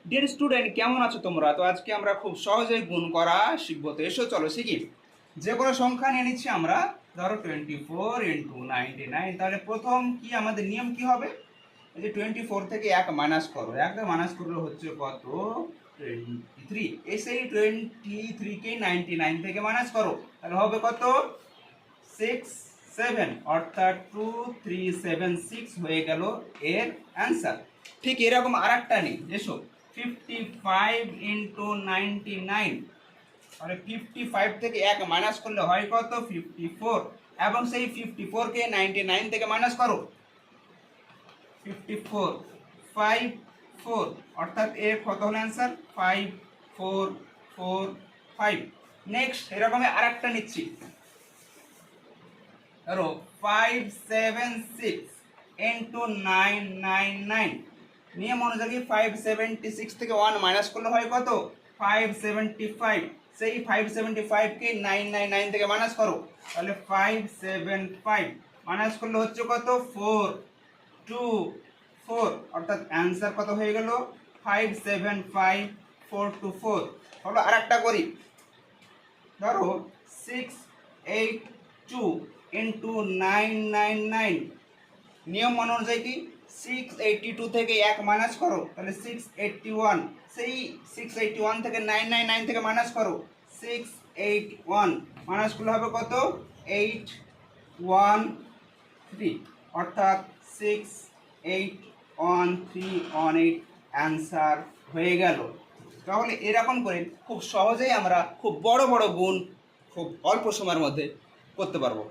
Dear student, কেমন আছো তোমরা? তো আজকে আমরা খুব সহজেই গুণ করা শিখবো। তো এসো চলো শিখি। যে কোনো সংখ্যা নিয়ে নিচ্ছি আমরা, ধরো 24 × 99। তাহলে প্রথম কি আমাদের নিয়ম কি হবে? এই যে 24 থেকে 1 মাইনাস করো, 1 মাইনাস করলে হচ্ছে কত? 23। এই সেই 23কে 99 থেকে মাইনাস করো, তাহলে হবে কত? 67, অর্থাৎ 2376 হয়ে গেল এর অ্যান্সার। ঠিক এরকম আর একটা নেই, এসো 55 × 99, মানে 55 থেকে 1 মাইনাস করলে হয় কত? 54, এবং সেই 54কে 99 থেকে মাইনাস করো, 54 54, অর্থাৎ এর কত হলো অ্যান্সার? 5445। নেক্সট এরকমই আর একটা নিচ্ছি, ধরো 576 × 999। নিয়ম অনুযায়ী 576 থেকে 1 মাইনাস করলে হয় কত? 575। সেই 575কে 999 থেকে মাইনাস করো, তাহলে 575 মাইনাস করলে হচ্ছে কত? 424, অর্থাৎ অ্যান্সার কত হয়ে গেল? 575424। হলো আর একটা করি, ধরো 682 × 999। নিয়ম অনুযায়ী কি? 682 থেকে 1 মাইনাস করো, তাহলে 681। সেই 681 থেকে 999 থেকে মাইনাস করো, 681 মাইনাস করলে হবে কত? 813, অর্থাৎ 681318 অ্যান্সার হয়ে গেল। তাহলে এরকম করে খুব সহজেই আমরা খুব বড় বড় গুণ খুব অল্প সময়ের মধ্যে করতে পারবো।